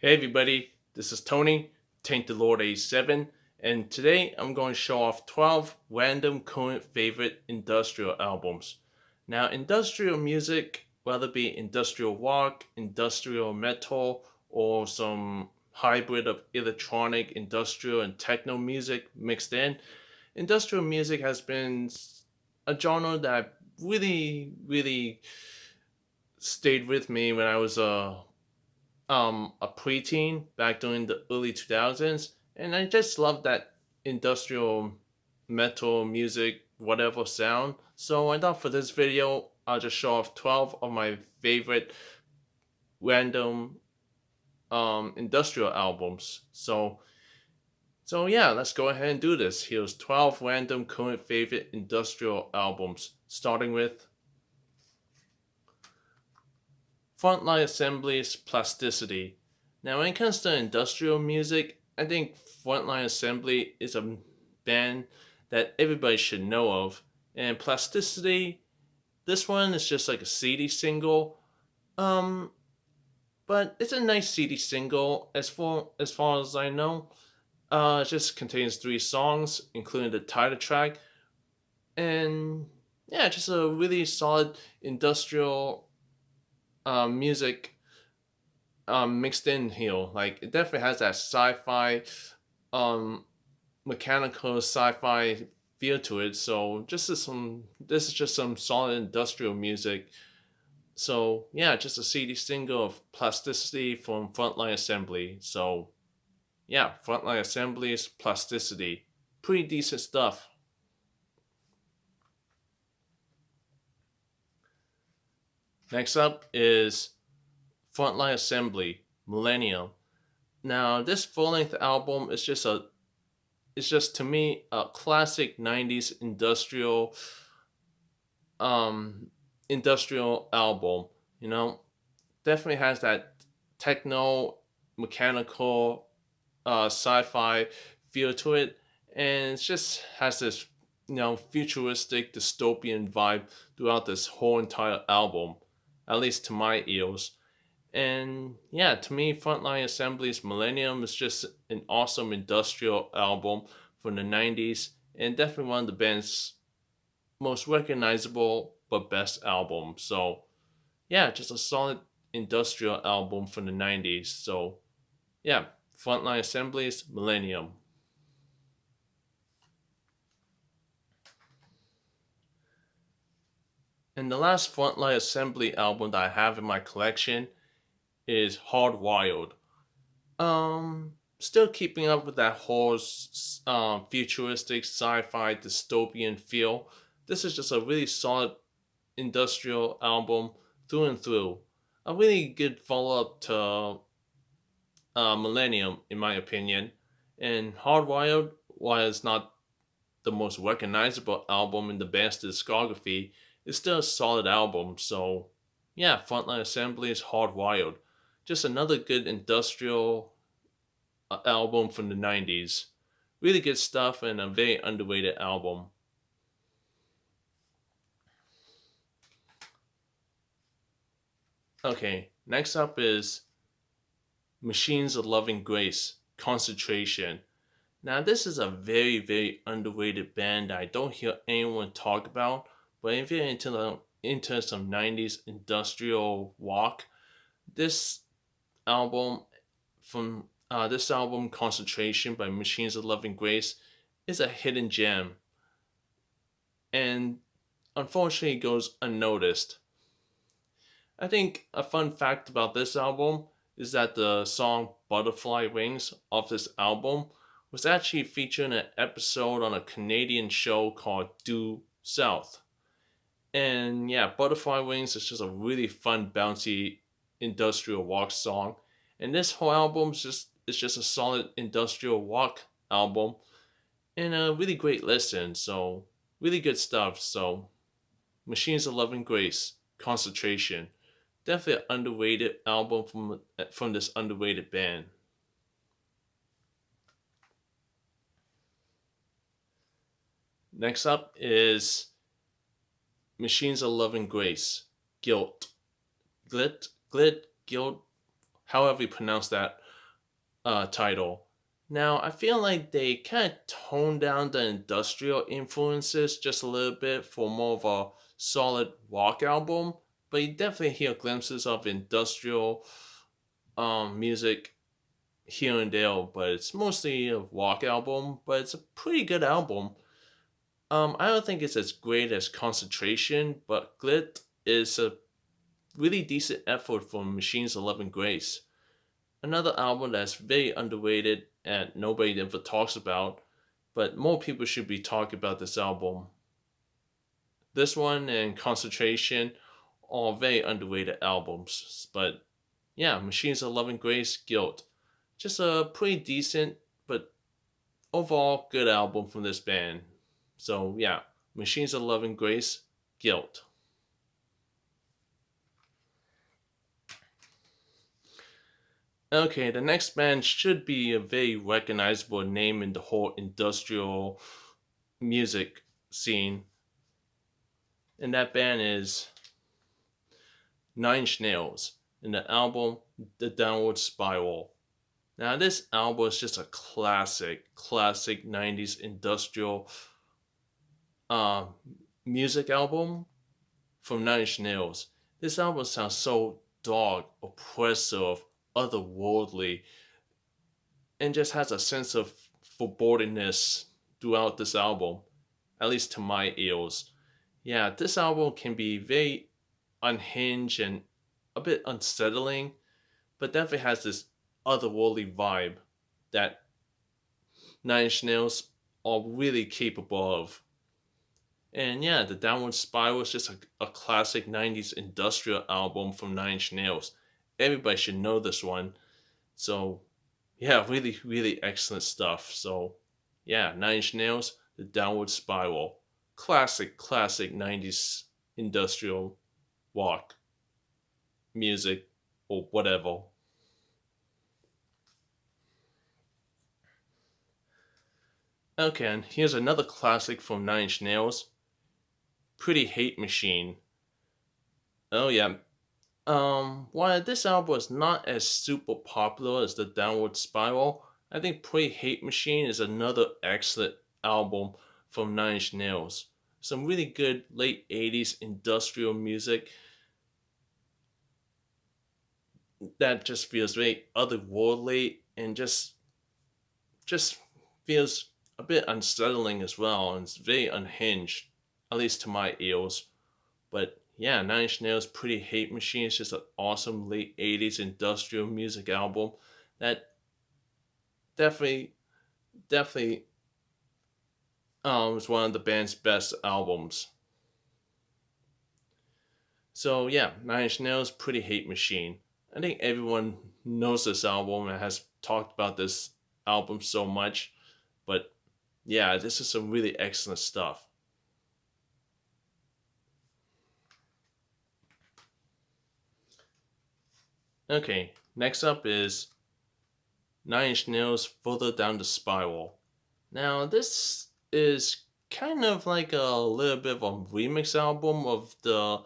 Hey everybody, this is Tony, Taint the Lord A7, and today I'm going to show off 12 random current favorite industrial albums. Now, industrial music, whether it be industrial rock, industrial metal, or some hybrid of electronic, industrial, and techno music mixed in, industrial music has been a genre that really stayed with me when I was a preteen back during the early 2000s, and I just love that industrial metal music, whatever sound. So I thought for this video, I'll just show off 12 of my favorite random industrial albums. So yeah, let's go ahead and do this. Here's 12 random current favorite industrial albums, starting with Frontline Assembly's Plasticity. Now, when it comes to industrial music, I think Frontline Assembly is a band that everybody should know of. And Plasticity, this one is just like a CD single. Um, but it's a nice CD single as far as I know. It just contains 3 songs, including the title track, and yeah, just a really solid industrial music mixed in here. Like it definitely has that sci-fi, um, mechanical sci-fi feel to it. So this is just some solid industrial music. So yeah, just a CD single of Plasticity from Frontline Assembly. So yeah, Frontline Assembly's Plasticity, pretty decent stuff. Next up is Frontline Assembly Millennium. Now this full-length album is just to me a classic 90s um industrial album, you know. Definitely has that techno mechanical sci-fi feel to it, and it just has this futuristic dystopian vibe throughout this whole entire album, at least to my ears. And yeah, to me, Frontline Assembly's Millennium is just an awesome industrial album from the 90s, and definitely one of the band's most recognizable but best albums. So yeah, just a solid industrial album from the 90s. So yeah, Frontline Assembly's Millennium. And the last Frontline Assembly album that I have in my collection is Hardwired. Still keeping up with that whole futuristic sci-fi dystopian feel. This is just a really solid industrial album through and through. A really good follow-up to Millennium, in my opinion. And Hardwired, while it's not the most recognizable album in the band's discography, is still a solid album. So yeah, Frontline Assembly is Hardwired. Just another good industrial album from the 90s. Really good stuff and a very underrated album. Okay, next up is Machines of Loving Grace, Concentration. Now, this is a very underrated band that I don't hear anyone talk about, but if you're into some 90s industrial rock, this album this album Concentration by Machines of Loving Grace is a hidden gem, and unfortunately it goes unnoticed. I think a fun fact about this album is that the song Butterfly Wings off this album was actually featured in an episode on a Canadian show called Due South. And yeah, Butterfly Wings is just a really fun, bouncy industrial rock song. And this whole album is just a solid industrial rock album and a really great listen. So really good stuff. So Machines of Love and Grace, Concentration. Definitely an underrated album from this underrated band. Next up is Machines of Love and Grace, Guilt. Glit, Guilt, however you pronounce that. title. Now, I feel like they kind of toned down the industrial influences just a little bit for more of a solid rock album, but you definitely hear glimpses of industrial music here and there, but it's mostly a rock album, but it's a pretty good album. I don't think it's as great as Concentration, but Glit is a really decent effort from Machines of Love and Grace. Another album that's very underrated and nobody ever talks about, but more people should be talking about this album. This one and Concentration are very underrated albums, but yeah, Machines of Love and Grace, Guilt. Just a pretty decent, but overall good album from this band. So yeah, Machines of Love and Grace, Guilt. Okay, the next band should be a very recognizable name in the whole industrial music scene, and that band is Nine Inch Nails and the album The Downward Spiral. Now, this album is just a classic 90s industrial uh, music album from Nine Inch Nails. This album sounds so dark, oppressive, otherworldly, and just has a sense of forebodingness throughout this album, at least to my ears. Yeah, this album can be very unhinged and a bit unsettling, but definitely has this otherworldly vibe that Nine Inch Nails are really capable of. And yeah, The Downward Spiral is just a classic 90s industrial album from Nine Inch Nails. Everybody should know this one. So yeah, really excellent stuff. So yeah, Nine Inch Nails, The Downward Spiral. Classic 90s industrial rock music or whatever. Okay, and here's another classic from Nine Inch Nails, Pretty Hate Machine. Oh yeah. While this album is not as super popular as the Downward Spiral, I think Pretty Hate Machine is another excellent album from Nine Inch Nails. Some really good late 80s industrial music that just feels very otherworldly and just feels a bit unsettling as well, and it's very unhinged, at least to my ears. But yeah, Nine Inch Nails' Pretty Hate Machine is just an awesome late 80s industrial music album that definitely, definitely is one of the band's best albums. So yeah, Nine Inch Nails' Pretty Hate Machine. I think everyone knows this album and has talked about this album so much, but yeah, this is some really excellent stuff. Okay, next up is Nine Inch Nails Further Down the Spiral. Now, this is kind of like a little bit of a remix album of the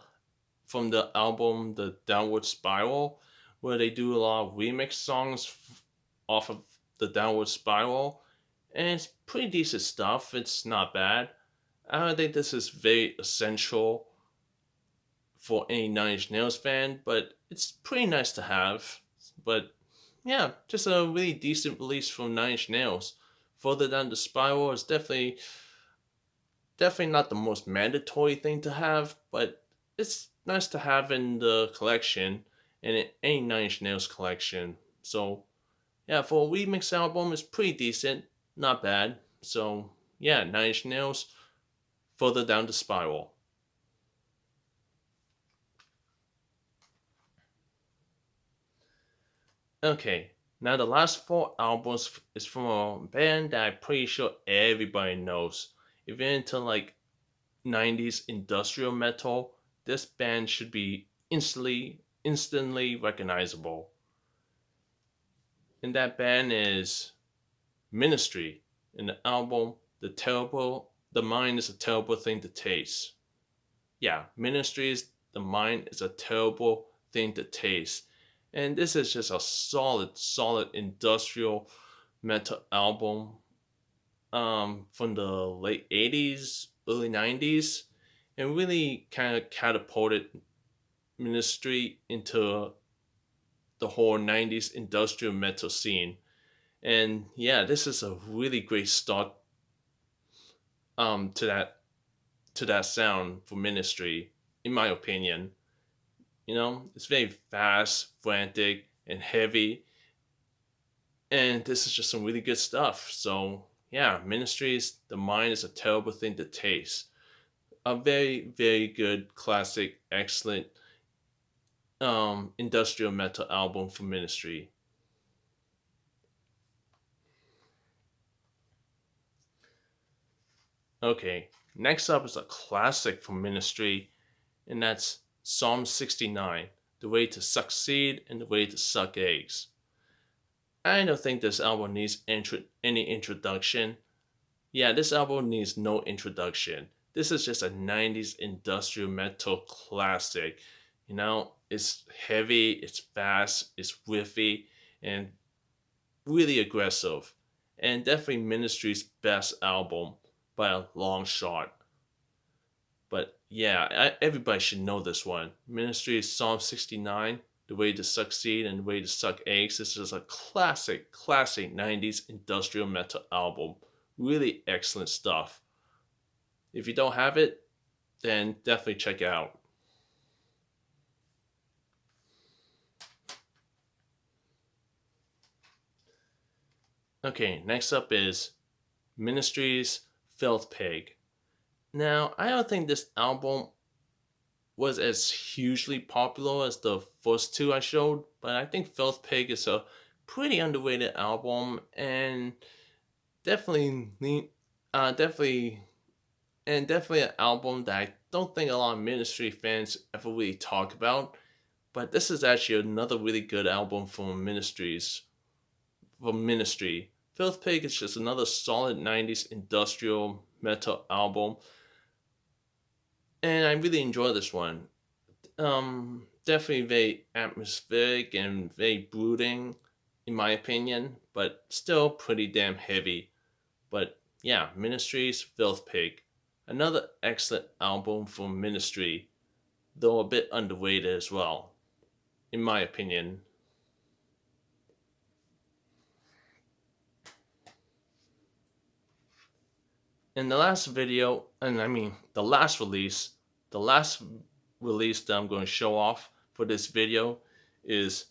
from the album The Downward Spiral, where they do a lot of remix songs off of The Downward Spiral, and it's pretty decent stuff. It's not bad. I don't think this is very essential for any Nine Inch Nails fan, but it's pretty nice to have. But yeah, just a really decent release from Nine Inch Nails. Further Down the Spiral is definitely not the most mandatory thing to have, but it's nice to have in the collection and in any Nine Inch Nails collection. So yeah, for a remix album, it's pretty decent, not bad. So yeah, Nine Inch Nails, Further Down the Spiral. Okay, now the last four albums is from a band that I'm pretty sure everybody knows. If you're into like 90s industrial metal, this band should be instantly recognizable. And that band is Ministry. In the album The Mind is a Terrible Thing to Taste. Yeah, Ministry's The Mind is a Terrible Thing to Taste. And this is just a solid industrial metal album from the late 80s, early 90s, and really kind of catapulted Ministry into the whole 90s industrial metal scene. And yeah, this is a really great start to that sound for Ministry, in my opinion. You know, it's very fast, frantic, and heavy, and this is just some really good stuff. So yeah, Ministries, The Mind is a Terrible Thing to Taste. A very good, classic, excellent industrial metal album for Ministry. Okay, next up is a classic from Ministry, and that's Psalm 69, The Way to Succeed and the Way to Suck Eggs. I don't think this album needs any introduction. Yeah, this album needs no introduction. This is just a 90s industrial metal classic. You know, it's heavy, it's fast, it's riffy, and really aggressive. And definitely Ministry's best album by a long shot. But yeah, everybody should know this one. Ministry's Psalm 69, The Way to Succeed and The Way to Suck Eggs. This is a classic 90s industrial metal album. Really excellent stuff. If you don't have it, then definitely check it out. Okay, next up is Ministry's Filth Pig. Now, I don't think this album was as hugely popular as the first two I showed, but I think Filth Pig is a pretty underrated album and definitely, definitely, and definitely an album that I don't think a lot of Ministry fans ever really talk about. But this is actually another really good album from Ministry. Filth Pig is just another solid 90s industrial metal album, and I really enjoy this one. Definitely very atmospheric and very brooding, in my opinion, but still pretty damn heavy. But yeah, Ministry's Filth Pig, another excellent album from Ministry, though a bit underrated as well, in my opinion. In the last video, and I mean the last release that I'm going to show off for this video is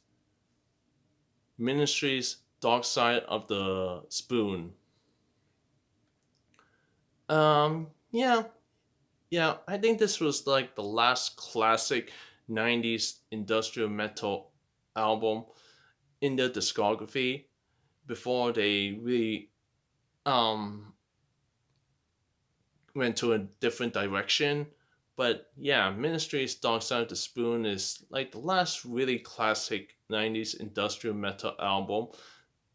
Ministry's Dark Side of the Spoon. Yeah, yeah, I think this was like the last classic 90s industrial metal album in their discography before they really um went to a different direction. But yeah, Ministry's Dark Side of the Spoon is like the last really classic 90s industrial metal album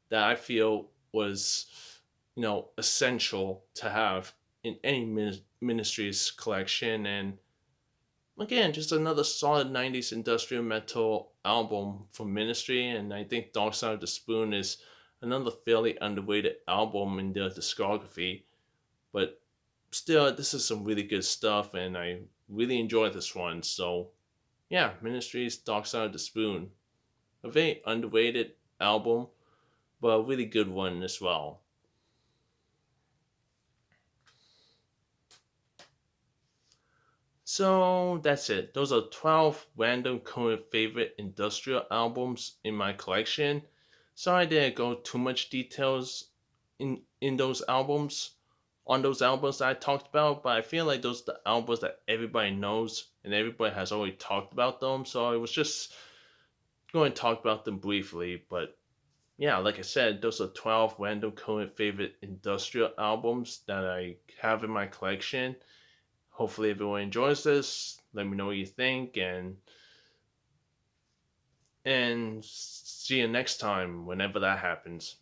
that I feel was, essential to have in any Ministry's collection. And again, just another solid 90s industrial metal album from Ministry. And I think Dark Side of the Spoon is another fairly underrated album in their discography. But still, this is some really good stuff, and I really enjoy this one. So, yeah, Ministry's Dark Side of the Spoon. A very underrated album, but a really good one as well. So that's it. Those are 12 random current favorite industrial albums in my collection. Sorry I didn't go too much details in those albums on those albums that I talked about, but I feel like those are the albums that everybody knows and everybody has already talked about them. So I was just going to talk about them briefly. But yeah, like I said, those are 12 random current favorite industrial albums that I have in my collection. Hopefully everyone enjoys this. Let me know what you think, and see you next time whenever that happens.